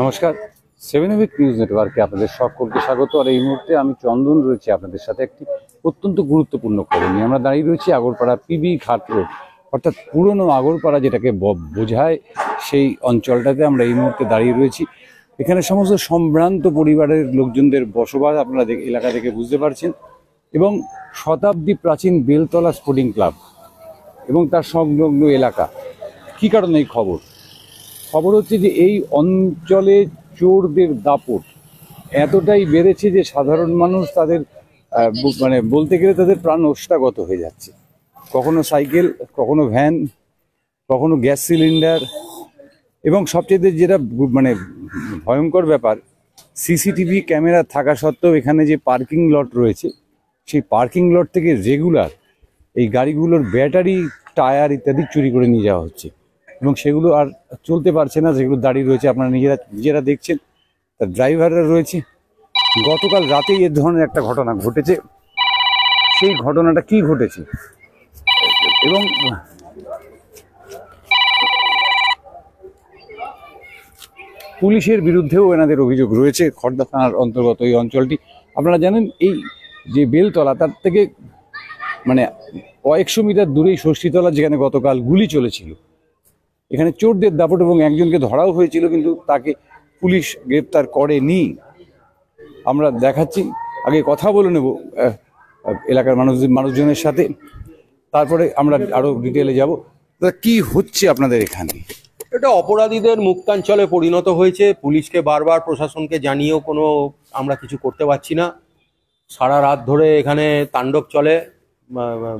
নমস্কার, 7 নিউজ নেটওয়ার্কে আপনাদের সকলকে স্বাগত। আর এই মুহূর্তে আমি চন্দন রয়েছি আপনাদের সাথে একটি অত্যন্ত গুরুত্বপূর্ণ খবর নিয়ে। আমরা দাঁড়িয়ে রয়েছি আগরপাড়া পিবি ঘাট রোড, অর্থাৎ পুরনো আগরপাড়া যেটাকে বোঝায়, সেই অঞ্চলটাতে আমরা এই মুহূর্তে দাঁড়িয়ে রয়েছি। এখানে সমস্ত সম্ভ্রান্ত পরিবারের লোকজনদের বসবাস আপনারা এলাকা থেকে বুঝতে পারছেন, এবং শতাব্দী প্রাচীন বেলতলা স্পোর্টিং ক্লাব এবং তার সংলগ্ন এলাকা। কী কারণে এই খবর হচ্ছে যে এই অঞ্চলে চোরদের দাপট এতটাই বেড়েছে যে সাধারণ মানুষ তাদের মানে বলতে গেলে তাদের প্রাণ ওষ্ঠাগত হয়ে যাচ্ছে। কখনো সাইকেল, কখনো ভ্যান, কখনো গ্যাস সিলিন্ডার, এবং সবচেয়ে যেটা মানে ভয়ঙ্কর ব্যাপার, সিসিটিভি ক্যামেরা থাকা সত্ত্বেও এখানে যে পার্কিং লট রয়েছে, সেই পার্কিং লট থেকে রেগুলার এই গাড়িগুলোর ব্যাটারি, টায়ার ইত্যাদি চুরি করে নিয়ে যাওয়া হচ্ছে, এবং সেগুলো আর চলতে পারছে না, যেগুলো দাঁড়িয়ে রয়েছে আপনারা নিজেরা দেখছেন। তার ড্রাইভাররা রয়েছে। গতকাল রাতেই এ ধরনের একটা ঘটনা ঘটেছে। সেই ঘটনাটা কি ঘটেছে এবং পুলিশের বিরুদ্ধেও এনাদের অভিযোগ রয়েছে। খড়দা থানার অন্তর্গত এই অঞ্চলটি, আপনারা জানেন এই যে বেলতলা, তার থেকে মানে কয়েকশো মিটার দূরেই ষষ্ঠীতলা, যেখানে গতকাল গুলি চলেছিল। এখানে চোরদের দাপট, এবং একজনকে ধরাও হয়েছিল, কিন্তু তাকে পুলিশ গ্রেপ্তার করেনি। আমরা দেখাচ্ছি, আগে কথা বলে নেব এলাকার মানুষজনের সাথে, তারপরে আমরা আরো ডিটেলে যাব। কি হচ্ছে আপনাদের এখানে? এটা অপরাধীদের মুক্তাঞ্চলে পরিণত হয়েছে। পুলিশকে বারবার, প্রশাসনকে জানিয়েও আমরা কিছু করতে পারছি না। সারা রাত ধরে এখানে তাণ্ডব চলে,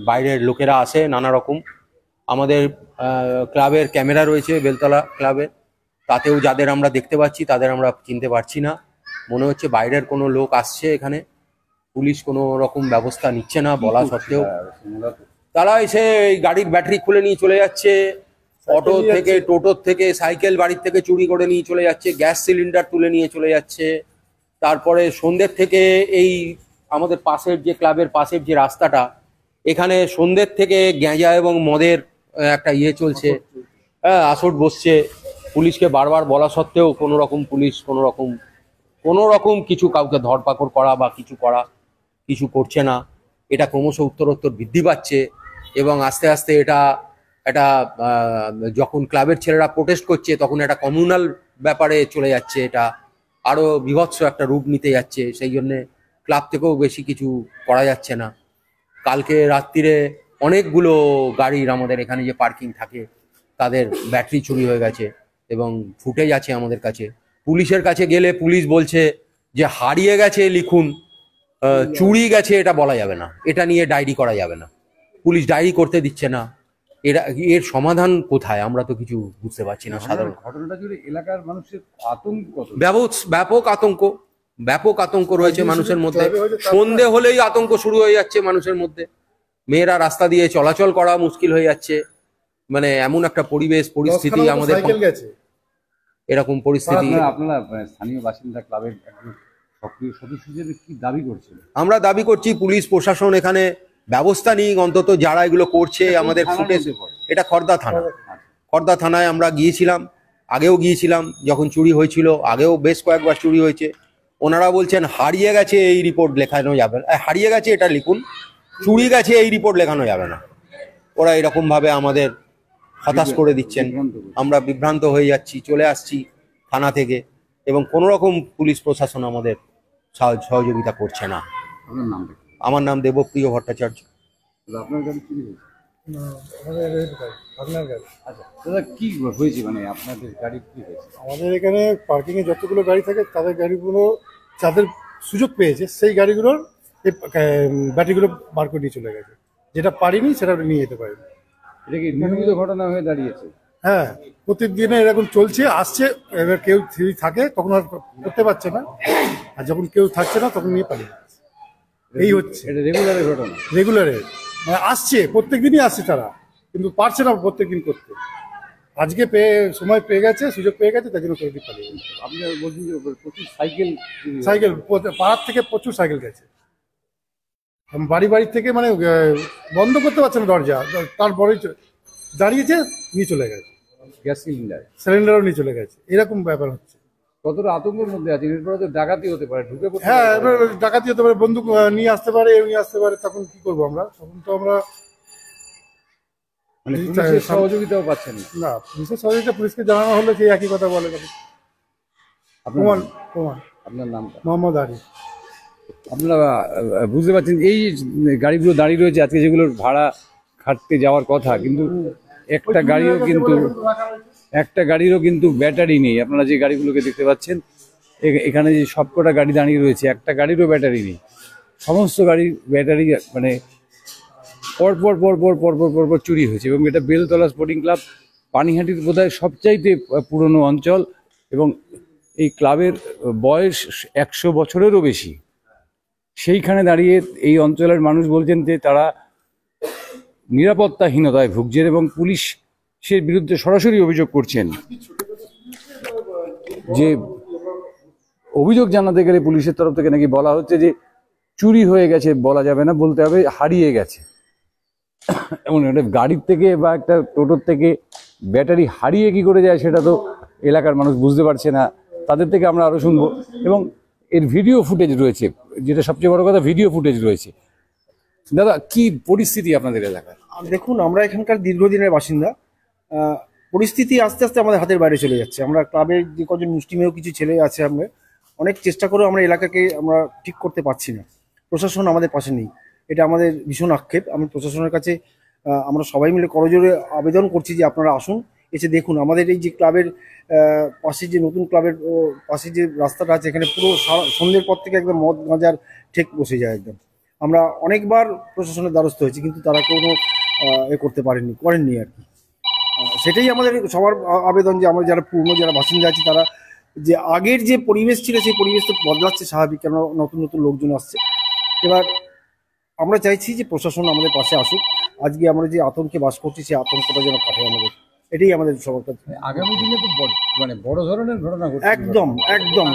বাইরের লোকেরা আসে নানা রকম। আমাদের ক্লাবের ক্যামেরা রয়েছে বেলতলা ক্লাবে, তাতেও যাদের আমরা দেখতে পাচ্ছি তাদের আমরা চিনতে পারছি না। মনে হচ্ছে বাইরের কোনো লোক আসছে এখানে। পুলিশ কোনো রকম ব্যবস্থা নিচ্ছে না বলা সত্ত্বেও। তারা এসে এই গাড়ির ব্যাটারি খুলে নিয়ে চলে যাচ্ছে, অটো থেকে, টোটোর থেকে, সাইকেল বাড়ির থেকে চুরি করে নিয়ে চলে যাচ্ছে, গ্যাস সিলিন্ডার তুলে নিয়ে চলে যাচ্ছে। তারপরে সন্ধ্যের থেকে এই আমাদের পাশের যে ক্লাবের পাশের যে রাস্তাটা, এখানে সন্ধ্যের থেকে গ্যাঁজা এবং মদের একটা চলছে, আসর বসছে। পুলিশকে বারবার বলা সত্ত্বেও পুলিশ কোনো রকম কিছু কাউকে ধরপাকড় করা বা কিছু করছে না। এটা ক্রমশ উত্তরোত্তর বৃদ্ধি পাচ্ছে, এবং আস্তে আস্তে এটা যখন ক্লাবের ছেলেরা প্রোটেস্ট করছে, তখন এটা কমিউনাল ব্যাপারে চলে যাচ্ছে। এটা আরো বীভৎস একটা রূপ নিতে যাচ্ছে। সেই জন্যে ক্লাব থেকেও বেশি কিছু করা যাচ্ছে না। কালকে রাত্রিরে অনেকগুলো গাড়ির, আমাদের এখানে যে পার্কিং থাকে, তাদের ব্যাটারি চুরি হয়ে গেছে এবং ফুটেজ আছে আমাদের কাছে। পুলিশের কাছে গেলে পুলিশ বলছে যে হারিয়ে গেছে লিখুন, চুরি গেছে এটা বলা যাবে না, এটা নিয়ে ডায়েরি করা যাবে না। পুলিশ ডায়েরি করতে দিচ্ছে না। এর সমাধান কোথায় আমরা তো কিছু বুঝতে পারছি না। সাধারণ ঘটনাটা জুড়ে এলাকার মানুষের আতঙ্ক, ব্যাপক আতঙ্ক রয়েছে মানুষের মধ্যে। সন্ধে হলেই আতঙ্ক শুরু হয়ে যাচ্ছে মানুষের মধ্যে। মেয়েরা রাস্তা দিয়ে চলাচল করা মুশকিল হয়ে যাচ্ছে। মানে এমন একটা পরিস্থিতি আমাদের, এরকম পরিস্থিতি। আপনারা স্থানীয় বাসিন্দা, ক্লাবের সক্রিয় সদস্য হিসেবে কি দাবি করছেন? আমরা দাবি করছি পুলিশ প্রশাসন এখানে ব্যবস্থা নিক, অন্তত যারা এগুলো করছে। আমাদের ফুটেজ, এটা খড়দা থানায় আমরা আগেও গিয়েছিলাম যখন চুরি হয়েছিল, আগেও বেশ কয়েকবার চুরি হয়েছে। ওনারা বলছেন হারিয়ে গেছে এই রিপোর্ট লেখানো যাবে না, হারিয়ে গেছে এটা লিখুন, চুরি গেছে এই রিপোর্ট লেখানো যাবে না। ওরা এরকম ভাবে আমাদের হতাশ করে দিচ্ছেন। আমরা বিভ্রান্ত হয়ে যাচ্ছি, চলে আসছি থানা থেকে, এবং কোনো রকম পুলিশ প্রশাসন আমাদের সহযোগিতা করছে না। আমার নাম দেবপ্রিয় ভট্টাচার্য। আপনার গাড়ি চুরি হয়েছে? দাদা কি হয়েছে, মানে আপনাদের গাড়ি কি হয়েছে? আমাদের এখানে পার্কিং এ যতগুলো গাড়ি থাকে, তাদের গাড়িগুলো যাদের সুযোগ পেয়েছে সেই গাড়িগুলোর ব্যাটারিগুলো বার করে নিয়ে চলে গেছে। যেটা পারিনি সেটা নিয়ে যেতে পারে। এটা কি নিয়মিত ঘটনা হয়ে দাঁড়িয়েছে? হ্যাঁ, প্রত্যেকদিনে এরকম চলছে, আসছে। এবার কেউ থাকে তখন আর করতে পারছে না, আর যখন কেউ থাকছে না তখন নিয়ে পালিয়ে যাচ্ছে। এই হচ্ছে এটা রেগুলারের ঘটনা। রেগুলারে মানে আসছে, প্রত্যেকদিনই আসছে তারা, কিন্তু পারছে না প্রত্যেকদিন করতে। আজকে সময় পেয়ে গেছে, সুযোগ পেয়ে গেছে, তাই জন্য করে দিয়ে পালিয়ে গেছে। আপনি বলছেন যে প্রচুর সাইকেল পাড়ার থেকে প্রচুর সাইকেল গেছে। বাড়ি থেকে মানে বন্ধ করতে পারছে না দরজা, তারপরে দাঁড়িয়েছে, নিয়ে চলে গেছে। গ্যাস সিলিন্ডারও নিয়ে চলে গেছে। এরকম ব্যাপার হচ্ছে। কতটা আতঙ্কের মধ্যে আছে, এরপরে তো ডাকাতি হতে পারে, ঢুকে পড়তে হ্যাঁ, পারে। এবার ডাকাতি হতে পারে, বন্দুক নিয়ে আসতে পারে, এ নিয়ে আসতে পারে, তখন কি করবো আমরা? তখন তো আমরা মানে পুলিশের সহযোগিতাও পাচ্ছেন না। না, পুলিশের সহযোগিতা পুলিশকে জানানো হলে সেই একই কথা বলে। আপনার প্রমাণ প্রমাণ আপনার নামটা? মোহাম্মদ আরিফ। আপনারা বুঝতে পারছেন এই গাড়িগুলো দাঁড়িয়ে রয়েছে আজকে, যেগুলোর ভাড়া খাটতে যাওয়ার কথা, কিন্তু একটা গাড়িরও কিন্তু ব্যাটারি নেই। আপনারা যে গাড়িগুলোকে দেখতে পাচ্ছেন এখানে যে সবকটা গাড়ি দাঁড়িয়ে রয়েছে, একটা গাড়িরও ব্যাটারি নেই। সমস্ত গাড়ির ব্যাটারি মানে পরপর চুরি হয়েছে। এবং এটা বেলতলা স্পোর্টিং ক্লাব, পানিহাটির বোধহয় সবচাইতে পুরনো অঞ্চল, এবং এই ক্লাবের বয়স 100 বছরেরও বেশি। সেইখানে দাঁড়িয়ে এই অঞ্চলের মানুষ বলছেন যে তারা নিরাপত্তাহীনতায় ভুগছেন এবং পুলিশের বিরুদ্ধে সরাসরি অভিযোগ করছেন। যে অভিযোগ জানাতে গেলে পুলিশের তরফ থেকে নাকি বলা হচ্ছে যে চুরি হয়ে গেছে, বলা যাবে না, বলতে হবে হারিয়ে গেছে। এমন একটা গাড়ির থেকে বা একটা টোটোর থেকে ব্যাটারি হারিয়ে কি করে যায় সেটা তো এলাকার মানুষ বুঝতে পারছে না। তাদের থেকে আমরা আরো শুনবো। এবং এর ভিডিও ফুটেজ রয়েছে, যেটা সবচেয়ে বড় কথা, ভিডিও ফুটেজ রয়েছে। দাদা, কি পরিস্থিতি আপনাদের এলাকায়? দেখুন, আমরা এখানকার দীর্ঘদিনের বাসিন্দা। পরিস্থিতি আস্তে আস্তে আমাদের হাতের বাইরে চলে যাচ্ছে। আমরা ক্লাবের যে কজন মুষ্টিমেয় কিছু ছেলে আছে, আমরা অনেক চেষ্টা করেও আমরা এলাকাকে আমরা ঠিক করতে পারছি না। প্রশাসন আমাদের পাশে নেই, এটা আমাদের ভীষণ আক্ষেপ। আমি প্রশাসনের কাছে আমরা সবাই মিলে করজোরে আবেদন করছি যে আপনারা আসুন, এসে দেখুন আমাদের এই যে ক্লাবের পাশে যে নতুন ক্লাবের পাশে যে রাস্তাটা আছে, এখানে পুরো সন্ধ্যের পর থেকে একদম মদ গাঁজার ঠেক বসে যায় একদম। আমরা অনেকবার প্রশাসনের দ্বারস্থ হয়েছি, কিন্তু তারা কোনো করেননি আর কি। সেটাই আমাদের সবার আবেদন যে আমরা যারা পুরনো যারা বাসিন্দা আছি, তারা যে আগের যে পরিবেশ ছিল সেই পরিবেশ তো বদলাচ্ছে স্বাভাবিক, কেন নতুন নতুন লোকজন আসছে। এবার আমরা চাইছি যে প্রশাসন আমাদের পাশে আসুক। আজকে আমরা যে আতঙ্কে বাস করছি সেই আতঙ্কটা যেন কাটে আমাদের, এটাই আমাদের সবার কাছে। আগামী দিনে তো মানে বড় ধরনের ঘটনা ঘটছে। একদম একদম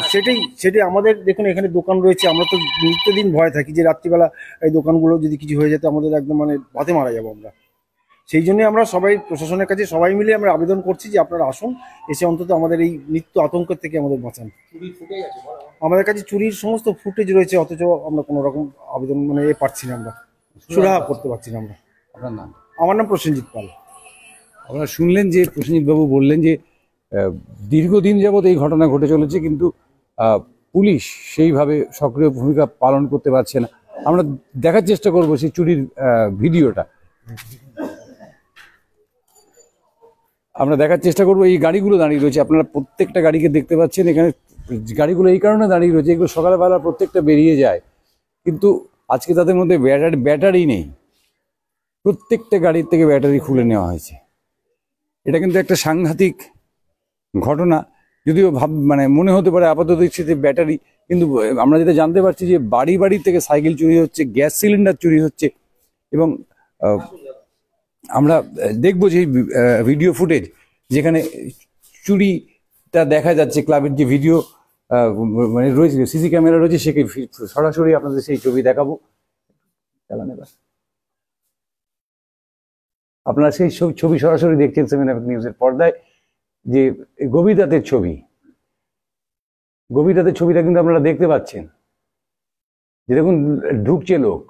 সেটাই আমাদের। দেখুন, এখানে দোকান রয়েছে, আমরা তো নিত্যদিন ভয় থাকি যে রাত্রিবেলা এই দোকানগুলো যদি কিছু হয়ে যেত আমাদের একদম মানে বাতে মারা যাবো আমরা। সেই জন্য আমরা সবাই প্রশাসনের কাছে সবাই মিলে আমরা আবেদন করছি যে আপনারা আসুন, এসে অন্তত আমাদের এই নিত্য আতঙ্কের থেকে আমাদের বাঁচান। আমাদের কাছে চুরির সমস্ত ফুটেজ রয়েছে, অথচ আমরা কোনো রকম আবেদন মানে পাচ্ছি না, আমরা সুরাহা করতে পারছি না আমরা। আপনার নাম? আমার নাম প্রসেনজিৎ পাল। আপনারা শুনলেন যে প্রসেনজিৎ বাবু বললেন যে দীর্ঘদিন যাবৎ এই ঘটনা ঘটে চলেছে, কিন্তু পুলিশ সেইভাবে সক্রিয় ভূমিকা পালন করতে পারছে না। আমরা দেখার চেষ্টা করবো সেই চুরির ভিডিওটা। আমরা দেখার চেষ্টা করবো। এই গাড়িগুলো দাঁড়িয়ে রয়েছে, আপনারা প্রত্যেকটা গাড়িকে দেখতে পাচ্ছেন। এখানে গাড়িগুলো এই কারণে দাঁড়িয়ে রয়েছে, এগুলো সকালবেলা প্রত্যেকটা বেরিয়ে যায়, কিন্তু আজকে তাদের মধ্যে ব্যাটারি নেই। প্রত্যেকটা গাড়ির থেকে ব্যাটারি খুলে নেওয়া হয়েছে। এটা কিন্তু একটা সাংঘাতিক ঘটনা। যদিও মানে মনে হতে পারে আপাতত দৃষ্টিতে ব্যাটারি, কিন্তু আমরা যেটা জানতে পারছি যে বাড়ি বাড়ি থেকে সাইকেল চুরি হচ্ছে, গ্যাস সিলিন্ডার চুরি হচ্ছে। এবং আমরা দেখবো যে ভিডিও ফুটেজ যেখানে চুরিটা দেখা যাচ্ছে, ক্লাবের যে ভিডিও মানে রয়েছে, সিসি ক্যামেরা রয়েছে, সেকে সরাসরি আপনাদের সেই ছবি দেখাবো। আপনারা সেই ছবি সরাসরি দেখছেন 7 নিউজের পর্দায়। যে গভীর রাতের ছবি, গভীর রাতের ছবিটা কিন্তু আপনারা দেখতে পাচ্ছেন যে দেখুন ঢুকছে লোক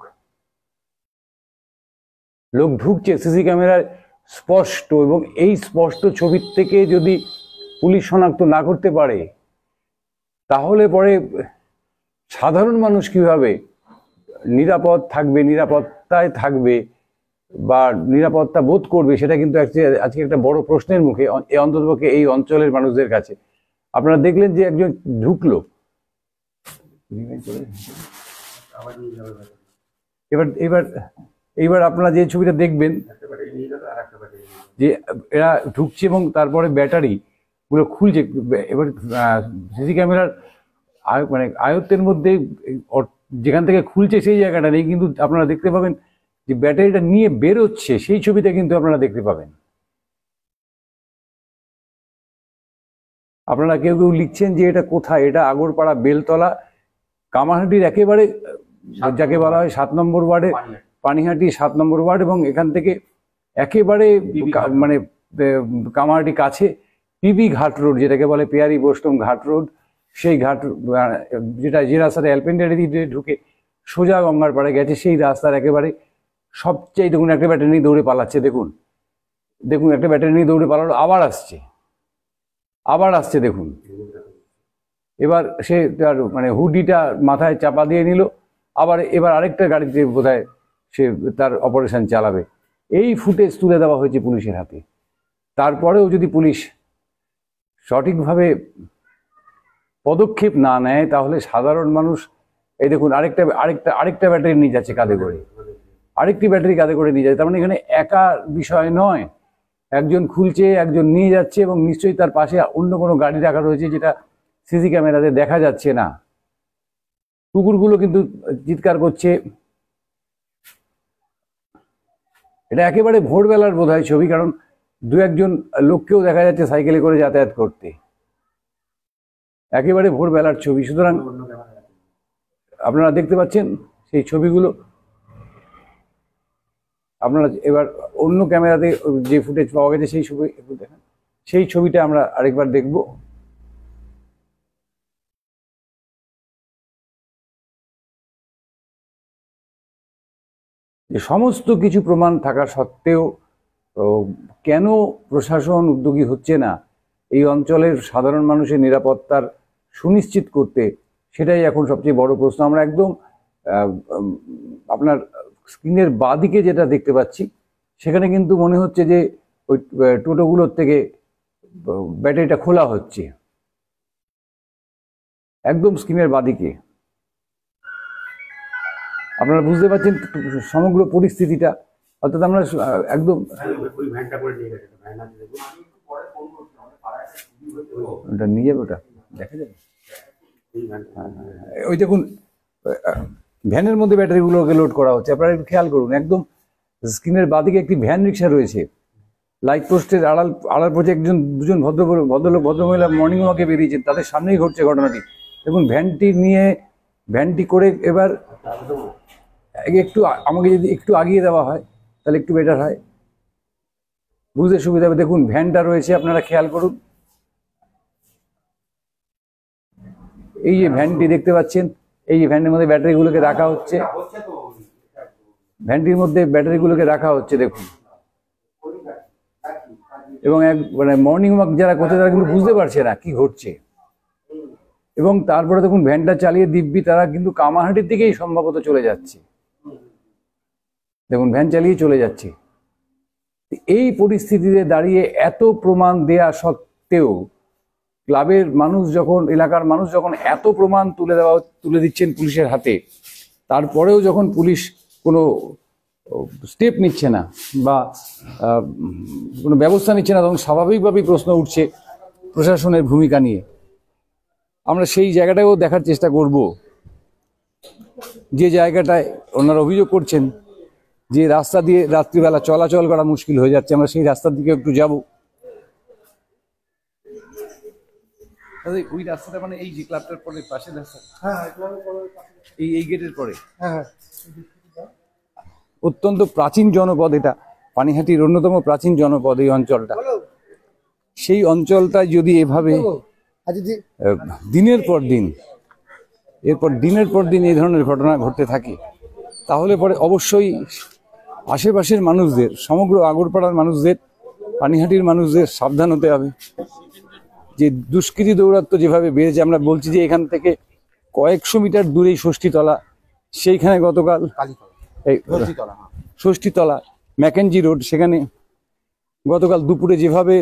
ঢুকছে, সিসি ক্যামেরায় স্পষ্ট। এবং এই স্পষ্ট ছবির থেকে যদি পুলিশ শনাক্ত না করতে পারে, তাহলে পরে সাধারণ মানুষ কিভাবে নিরাপদ থাকবে, নিরাপত্তায় থাকবে বা নিরাপত্তা বোধ করবে, সেটা কিন্তু আজকে একটা বড় প্রশ্নের মুখে অন্ততপক্ষে এই অঞ্চলের মানুষদের কাছে। আপনারা দেখলেন যে একজন ঢুকলো, এবার আপনারা যে ছবিটা দেখবেন যে এরা ঢুকছে এবং তারপরে ব্যাটারি গুলো খুলছে। এবার সিসি ক্যামেরার মানে আয়ত্তের মধ্যে যেখান থেকে খুলছে সেই জায়গাটা নেই, কিন্তু আপনারা দেখতে পাবেন যে ব্যাটারিটা নিয়ে বেরোচ্ছে, সেই ছবিটা কিন্তু আপনারা দেখতে পাবেন। আপনারা কেউ কেউ লিখছেন যে এটা কোথায়, এটা আগরপাড়া বেলতলা কামারহাটির একেবারে যাকে বলা হয় 7 নম্বর ওয়ার্ডে, পানিহাটি 7 নম্বর ওয়ার্ড, এবং এখান থেকে একেবারে মানে কামারহাটি কাছে পিবি ঘাট রোড, যেটাকে বলে পেয়ারি বৈষ্ণব ঘাট রোড, সেই ঘাট যে রাস্তাটা অ্যালপেন্ডারি দিয়ে ঢুকে সোজা গঙ্গার পাড়ে গেছে, সেই রাস্তার একেবারে সবচেয়ে দেখুন একটা ব্যাটারি নিয়ে দৌড়ে পালাচ্ছে, দেখুন দেখুন একটা ব্যাটারি নিয়ে দৌড়ে পালালো, আবার আসছে দেখুন। এবার সে তার মানে হুডিটা মাথায় চাপা দিয়ে নিল, এবার আরেকটা গাড়িতে বোধহয় সে তার অপারেশন চালাবে। এই ফুটেজ তুলে দেওয়া হয়েছে পুলিশের হাতে। তারপরেও যদি পুলিশ সঠিকভাবে পদক্ষেপ না নেয় তাহলে সাধারণ মানুষ, এই দেখুন আরেকটা ব্যাটারি নিয়ে যাচ্ছে কাঁধে করে, আরেকটি ব্যাটারি কাঁধে করে নিয়ে যাচ্ছে। তার মানে এখানে একা বিষয় নয়, একজন খুলছে, একজন নিয়ে যাচ্ছে, এবং নিশ্চয়ই তার পাশে অন্য কোনো গাড়ি রাখা রয়েছে যেটা সিসি ক্যামেরাতে দেখা যাচ্ছে না। কুকুরগুলো কিন্তু চিৎকার করছে। এটা একেবারে ভোরবেলার বোধহয় ছবি, কারণ দু একজন লোককেও দেখা যাচ্ছে সাইকেলে করে যাতায়াত করতে। একেবারে ভোরবেলার ছবি, সুতরাং আপনারা দেখতে পাচ্ছেন সেই ছবিগুলো। আপনারা এবার অন্য ক্যামেরাতে যে ফুটেজ পাওয়া গেছে সেই ছবি একটু দেখেন, সেই ছবিটা আমরা আরেকবার দেখব। যে সমস্ত কিছু প্রমাণ থাকা সত্ত্বেও কেন প্রশাসন উদ্যোগী হচ্ছে না এই অঞ্চলের সাধারণ মানুষের নিরাপত্তার সুনিশ্চিত করতে, সেটাই এখন সবচেয়ে বড় প্রশ্ন। আমরা একদম আপনার স্ক্রিনের বাঁদিকে যেটা দেখতে পাচ্ছি, সেখানে কিন্তু মনে হচ্ছে যে ওই টোটোগুলোর থেকে ব্যাটারিটা খোলা হচ্ছে, একদম স্ক্রিনের বাঁদিকে। আপনারা বুঝতে পারছেন সমগ্র পরিস্থিতিটা, অর্থাৎ আমরা একদম ওটা নিয়ে যাবে, ওটা দেখা যাবে। ওই দেখুন ভ্যানের মধ্যে ব্যাটারিগুলোকে লোড করা হচ্ছে, আপনারা একটু খেয়াল করুন। একদম স্ক্রিনের বাদিকে একটি ভ্যান রিক্সা রয়েছে, লাইট পোস্টের আড়াল পথে দুজন ভদ্রলোক ভদ্রমহিলা মর্নিং ওয়াকে বেরিয়েছেন, তাদের সামনেই ঘটছে ঘটনাটি। দেখুন ভ্যানটি করে এবার একটু আমাকে যদি একটু আগিয়ে দেওয়া হয় তাহলে একটু বেটার হয়, বুঝতে সুবিধা হবে। দেখুন ভ্যানটা রয়েছে, আপনারা খেয়াল করুন। এই যে ভ্যানটি দেখতে পাচ্ছেন, এই যে ভ্যানের মধ্যে ব্যাটারিগুলোকে রাখা হচ্ছে, ভ্যানটির মধ্যে ব্যাটারিগুলোকে রাখা হচ্ছে দেখুন। এবং মানে মর্নিং ওয়াক যারা করছে তারা কিন্তু বুঝতে পারছে না কি ঘটছে। এবং তারপরে দেখুন ভ্যানটা চালিয়ে দিব্যি তারা কিন্তু কামারহাটির দিকেই সম্ভবত চলে যাচ্ছে। দেখুন ভ্যান চালিয়ে চলে যাচ্ছে। এই পরিস্থিতিতে দাঁড়িয়ে এত প্রমাণ দেয়া সত্ত্বেও ক্লাবের মানুষ যখন, এলাকার মানুষ যখন এত প্রমাণ তুলে দিচ্ছেন পুলিশের হাতে, তারপরেও যখন পুলিশ কোনো স্টেপ নিচ্ছে না বা কোনো ব্যবস্থা নিচ্ছে না, তখন স্বাভাবিকভাবেই প্রশ্ন উঠছে প্রশাসনের ভূমিকা নিয়ে। আমরা সেই জায়গাটাও দেখার চেষ্টা করব, যে জায়গাটায় ওনারা অভিযোগ করছেন যে রাস্তা দিয়ে রাত্রিবেলা চলাচল করা মুশকিল হয়ে যাচ্ছে। আমরা সেই রাস্তার দিকে একটু যাব। ওই রাস্তাটা মানে এই যে ক্লাবটার পরে পাশের রাস্তা, এই গেটের পরে, অত্যন্ত প্রাচীন জনপদ এটা, পানিহাটির অন্যতম প্রাচীন জনপদ এই অঞ্চলটা। সেই অঞ্চলটায় যদি এভাবে দিনের পর দিন এই ধরনের ঘটনা ঘটতে থাকে, তাহলে পরে অবশ্যই আশেপাশের মানুষদের, সমগ্র আগরপাড়ার মানুষদের, পানিহাটির মানুষদের সাবধান হতে হবে। যে দুষ্কৃতী দৌরাত্ম্য যেভাবে বেড়েছে, আমরা বলছি যে এখান থেকে কয়েকশো মিটার দূরেই ষষ্ঠীতলা, সেইখানে গতকাল ষষ্ঠীতলা ম্যাকেঞ্জি রোড, সেখানে গতকাল দুপুরে যেভাবে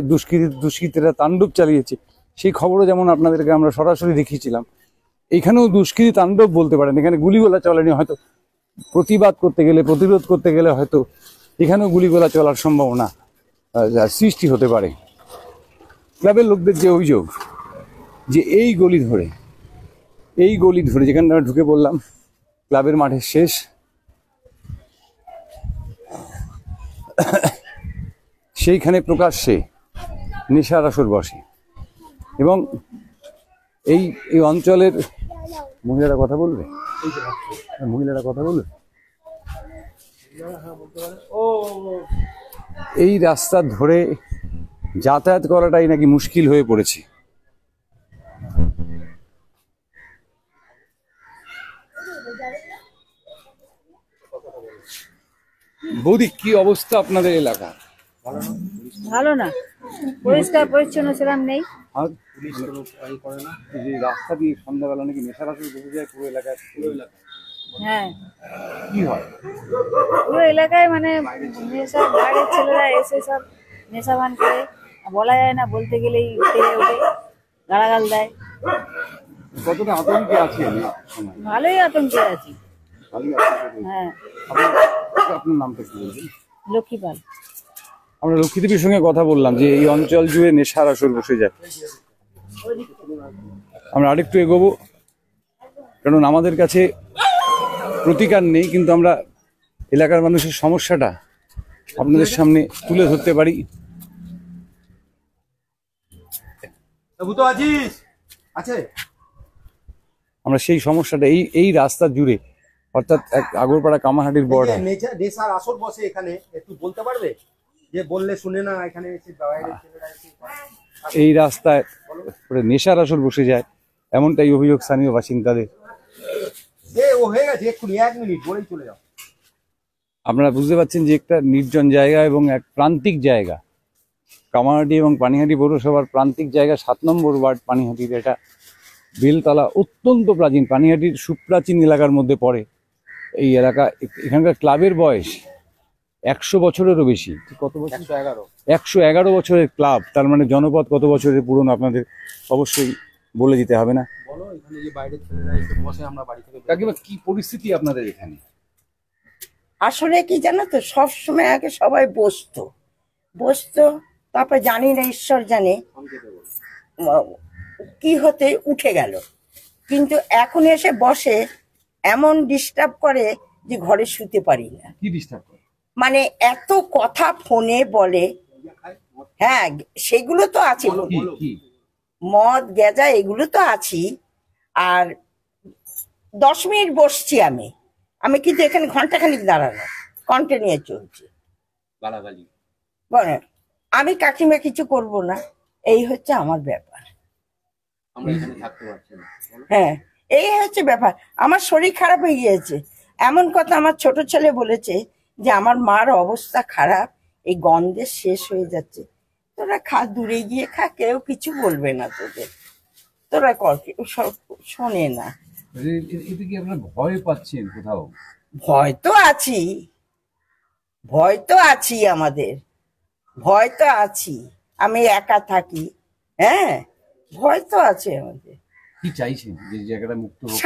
দুষ্কৃতীরা তাণ্ডব চালিয়েছে, সেই খবরও যেমন আপনাদেরকে আমরা সরাসরি দেখিয়েছিলাম। এখানেও দুষ্কৃতী তাণ্ডব বলতে পারেন, এখানে গুলিগোলা চলেনি, হয়তো প্রতিবাদ করতে গেলে, প্রতিরোধ করতে গেলে হয়তো এখানেও গুলিগোলা চলার সম্ভাবনা সৃষ্টি হতে পারে। ক্লাবের লোকদের যে অভিযোগ যে এই গলি ধরে যেখানে আমরা ঢুকে পড়লাম, ক্লাবের মাঠের শেষ, সেইখানে প্রকাশ্যে নেশার আসর বসে। এবং এই অঞ্চলের মহিলারা কথা বলবে, এই রাস্তা ধরে যাতায়াত করাটাই নাকি মুশকিল হয়ে পড়েছে। বৌদি, কি অবস্থা আপনাদের এলাকা? ভালো না, পরিষ্কার পরিচ্ছন্ন সেরকম নেই। আর এই যে রাস্তা দিয়ে সন্ধ্যাবেলা নাকি নেশার আসর বসে যায় পুরো এলাকায়, হ্যাঁ, কি হয়? পুরো এলাকায় মানে নেশার বাইরের ছেলেরা এসে সব নেশা ভান করে, বলা যায় না, বলতে গেলেই তেড়ে ওঠে, গালাগাল দেয়। কতটা আতঙ্কে আছে এই সময়? ভালোই আতঙ্কে আছি। ভালোই আতঙ্কে। হ্যাঁ, আপনার নামটা কি বলবেন? লক্ষ্মী পাল। আমরা লক্ষ্মীদেবীর সঙ্গে কথা বললাম যে এই অঞ্চল জুড়ে নেশার আসর বসে যায়। আমরা আরেকটু এগোবো, কারণ আমাদের কাছে প্রতিকার নেই, কিন্তু আমরা এলাকার মানুষের সমস্যাটা আপনাদের সামনে তুলে ধরতে পারি। ভূত আছিস? আছে। আমরা সেই সমস্যাটা এই রাস্তা জুড়ে, অর্থাৎ এক আগরপাড়া কামারহাটির বর্ডার, নেশার আসর বসে এখানে, একটু বলতে পারবে? যে বললে শুনে না, এখানে এসে বাইরের ছেলেরা এসে এই রাস্তায় পুরো নেশার আসর বসে যায়, এমনটাই অভিযোগ স্থানীয় বাসিন্দাদের। ও হয়ে গেছে, এক্ষুনি 1 মিনিট বলেই চলে যাও। আপনারা বুঝতে পারছেন যে একটা নির্জন জায়গা এবং এক প্রান্তিক জায়গা, কামারহাটি এবং পানিহাটি পৌরসভার প্রান্তিক জায়গা, 7 নম্বর ওয়ার্ড পানিহাটির এটা বেলতলা, অত্যন্ত প্রাচীন, পানিহাটির সুপ্রাচীন এলাকার মধ্যে পড়ে এই এলাকা। এখানকার ক্লাবের বয়স 100 বছরেরও বেশি। কত বছর? 111 বছরের ক্লাব। তার মানে জনপদ কত বছরের পুরনো আপনাদের অবশ্যই বলে দিতে হবে না। বলো, এখানে যে বাইরের ছেলেরা এসে বসে, আমরা বাড়ি থেকে কাকিমা, কি পরিস্থিতি আপনাদের এখানে? আসলে কি জানো তো, সব সময় আগে সবাই বসতো, তারপর জানি না, ঈশ্বর জানে কি হতে উঠে গেল। কিন্তু এখন এসে বসে, এমন ডিস্টার্ব করে যে ঘরে শুতে পারি না। কি ডিস্টার্ব করে? মানে এত কথা ফোনে বলে। হ্যাঁ, সেগুলো তো আছে, কি মদ গেজা এগুলো তো আছি। আর 10 মিনিট বসছি আমি কিন্তু এখানে ঘন্টাখানিক দাঁড়ানো, কন্টিনিউ চলছে। গালাগালি। বলেন, আমি কাকিমা কিছু করব না, এই হচ্ছে আমার ব্যাপার। আমরা এখানে থাকতে পারছি না। হ্যাঁ, এই হচ্ছে ব্যাপার। আমার শরীর খারাপ হয়ে গিয়েছে। এমন কথা আমার ছোট ছেলে বলেছে যে আমার মার অবস্থা খারাপ, এই গন্ধে শেষ হয়ে যাচ্ছে। তোরা খা, দূরে গিয়ে খা, কেউ কিছু বলবে না তোদের, তোরা কর। কেউ শোনে না। এতে কি আপনারা ভয় পাচ্ছেন কোথাও? ভয় তো আছি আমাদের, ভয় তো আছি। আমি একা থাকি, হ্যাঁ, ভয় তো আছে আমাদের। কি চাইছেন যে জায়গাটা মুক্ত হোক?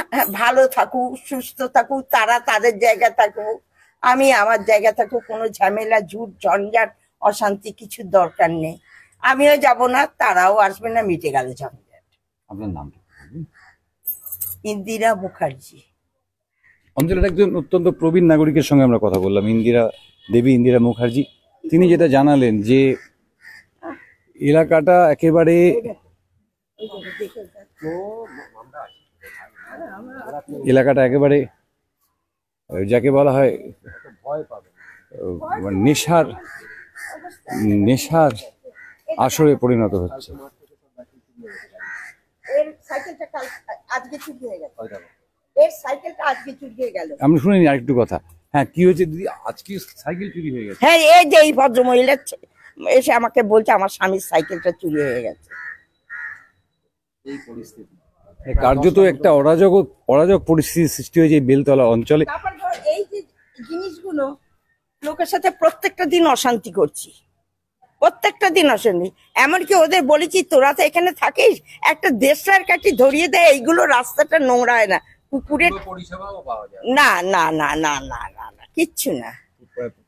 ভালো থাকুক, সুস্থ থাকুক, তারা তাদের জায়গা থাকুক, আমি আমার জায়গা থাকুক। কোনো ঝামেলা, ঝুট ঝঞ্ঝাট, অশান্তি কিছুর দরকার নেই। আমিও যাব না, তারাও আসবে না, মিটে গেল ঝঞ্ঝাট। আপনার নামটা? ইন্দিরা মুখার্জি। অঞ্চলের একজন অত্যন্ত প্রবীণ নাগরিকের সঙ্গে আমরা কথা বললাম, ইন্দিরা মুখার্জি। তিনি যেটা জানালেন যে এলাকাটা একেবারে যাকে বলা হয় নেশার আসরে পরিণত হচ্ছে। এর সাইকেলটা আজকে চুরি হয়ে গেল, আমরা শুনিনি আরেকটু কথা। হ্যাঁ, কি হয়েছে দিদি? আজকে সাইকেল চুরি হয়ে গেছে? হ্যাঁ, এই যে এই ভদ্রমহিলা এসে আমাকে বলছে আমার স্বামীর সাইকেলটা চুরি হয়ে গেছে। এই পরিস্থিতি কার্যত একটা অরাজক পরিস্থিতি সৃষ্টি হয়েছে এই বেলতলা অঞ্চলে। তারপর এই যে জিনিসগুলো, লোকের সাথে প্রত্যেকটা দিন অশান্তি করছি, প্রত্যেকটা দিন অশান্তি। এমনকি ওদের বলেছি, তোরা তো এখানে থাকিস, একটা দেশটার কাঠি ধরিয়ে দেয়, এইগুলো রাস্তাটা নোংরা হয় না, কুকুরের পরিষেবাও পাওয়া যায় না, না না না না না না, কিচ্ছু না।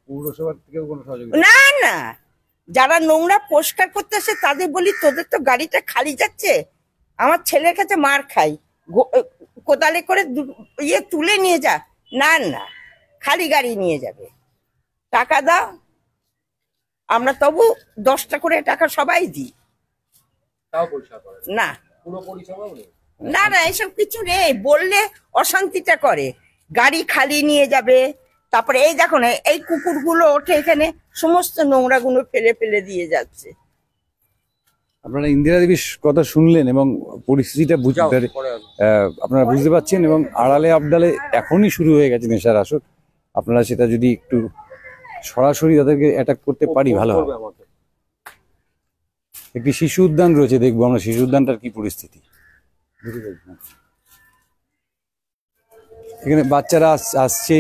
পৌরসভার থেকেও কোনো সহযোগিতা? না না, যারা নোংরা পরিষ্কার করতে আসে তাদের বলি, তোদের তো গাড়িটা খালি যাচ্ছে, আমার ছেলের কাছে মার খাই, কোদালে করে তুলে নিয়ে যা। না না, খালি গাড়ি নিয়ে যাবে, টাকা দাও। আমরা তবু 10টা করে টাকা সবাই দিই। তাও পরিষেবা করে না, পুরো পরিষেবাও নেই। না না, এসব কিছু নেই। বললে অশান্তিটা করে, গাড়ি খালি নিয়ে যাবে। তারপরে এই দেখো না, এই কুকুরগুলো ওঠে এখানে, সমস্ত নোংরাগুলো ফেলে ফেলে দিয়ে যাচ্ছে। আপনারা ইন্দিরা দেবীর কথা শুনলেন এবং পরিস্থিতিটা আপনারা বুঝতে পারছেন, এবং আড়ালে আবডালে এখনই শুরু হয়ে গেছে নেশার আসর। আপনারা সেটা যদি একটু সরাসরি তাদেরকে অ্যাটাক করতে পারি ভালো হয়। একটি শিশু উদ্যান রয়েছে, দেখবো আমরা শিশু উদ্যানটার কি পরিস্থিতি। এখানে বাচ্চারা আসছে,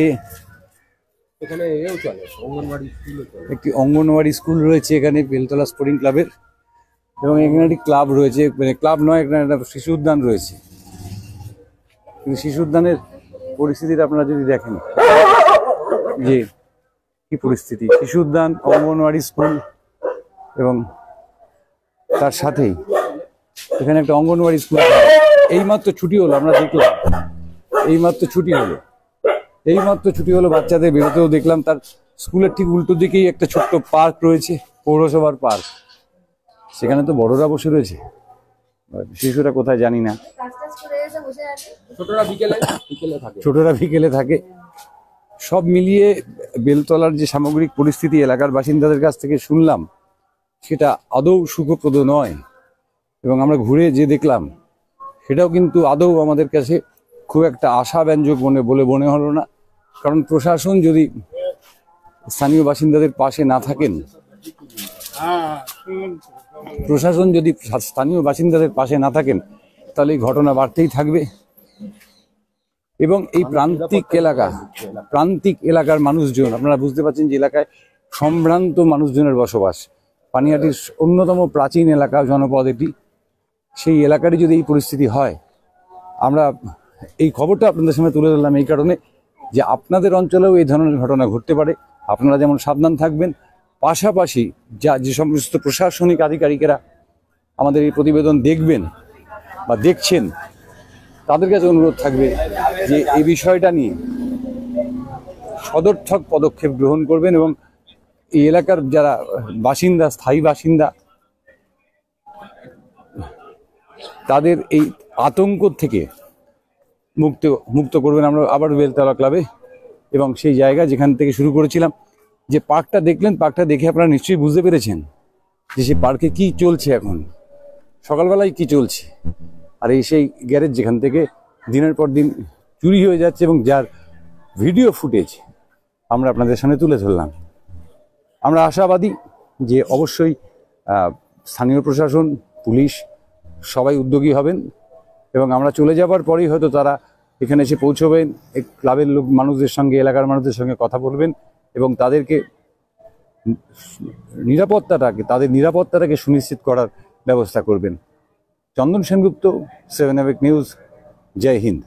এখানে এও চলে, অঙ্গনবাড়ি স্কুলও চলে। একটি অঙ্গনওয়াড়ি স্কুল রয়েছে এখানে বেলতলা স্পোর্টিং ক্লাবের, এবং এখানে একটি ক্লাব রয়েছে, মানে ক্লাব নয়, এখানে একটা শিশু উদ্যান রয়েছে। কিন্তু শিশু উদ্যানের পরিস্থিতিটা আপনারা যদি দেখেন যে কি পরিস্থিতি, শিশু উদ্যান, অঙ্গনওয়াড়ি স্কুল এবং তার সাথেই এখানে একটা অঙ্গনওয়াড়ি স্কুল। এইমাত্র ছুটি হলো, আমরা দেখলাম এইমাত্র ছুটি হলো বাচ্চাদের বেরোতেও দেখলাম। তার স্কুলের ঠিক উল্টো দিকেই একটা ছোট্ট পার্ক রয়েছে, পৌরসভার পার্ক, সেখানে তো বড়রা বসে রয়েছে, শিশুরা কোথায় জানি না। ছোটরা বিকেলে থাকে। সব মিলিয়ে বেলতলার যে সামগ্রিক পরিস্থিতি এলাকার বাসিন্দাদের কাছ থেকে শুনলাম, সেটা আদৌ সুখপ্রদ নয়। এবং আমরা ঘুরে যে দেখলাম সেটাও কিন্তু আদৌ আমাদের কাছে খুব একটা আশাব্যঞ্জক বলে মনে হলো না। কারণ প্রশাসন যদি স্থানীয় বাসিন্দাদের পাশে না থাকেন, তাহলে এই ঘটনা বাড়তেই থাকবে। এবং এই প্রান্তিক এলাকার মানুষজন, আপনারা বুঝতে পারছেন যে এলাকায় সম্ভ্রান্ত মানুষজনের বসবাস। পানিহাটির অন্যতম প্রাচীন এলাকা, জনপদ এটি। সেই এলাকারই যদি এই পরিস্থিতি হয়, আমরা এই খবরটা আপনাদের সামনে তুলে ধরলাম এই কারণে যে আপনাদের অঞ্চলেও এই ধরনের ঘটনা ঘটতে পারে। আপনারা যেমন সাবধান থাকবেন, পাশাপাশি যে সমস্ত প্রশাসনিক আধিকারিকেরা আমাদের এই প্রতিবেদন দেখবেন বা দেখছেন, তাদের কাছে অনুরোধ থাকবে যে এই বিষয়টা নিয়ে সদর্থক পদক্ষেপ গ্রহণ করবেন এবং এই এলাকার যারা বাসিন্দা, স্থায়ী বাসিন্দা, তাদের এই আতঙ্ক থেকে মুক্ত করবেন। আমরা আবার বেলতলা ক্লাবে এবং সেই জায়গা যেখান থেকে শুরু করেছিলাম, যে পার্কটা দেখলেন, পার্কটা দেখে আপনারা নিশ্চয়ই বুঝতে পেরেছেন যে সেই পার্কে কি চলছে, এখন সকালবেলায় কি চলছে। আর এই সেই গ্যারেজ যেখান থেকে দিনের পর দিন চুরি হয়ে যাচ্ছে এবং যার ভিডিও ফুটেজ আমরা আপনাদের সামনে তুলে ধরলাম। আমরা আশাবাদী যে অবশ্যই স্থানীয় প্রশাসন, পুলিশ সবাই উদ্যোগী হবেন এবং আমরা চলে যাবার পরেই হয়তো তারা এখানে এসে পৌঁছবেন, এই ক্লাবের মানুষদের সঙ্গে, এলাকার মানুষদের সঙ্গে কথা বলবেন এবং তাদের নিরাপত্তাটাকে সুনিশ্চিত করার ব্যবস্থা করবেন। চন্দন সেনগুপ্ত, 7 নিউজ। জয় হিন্দ।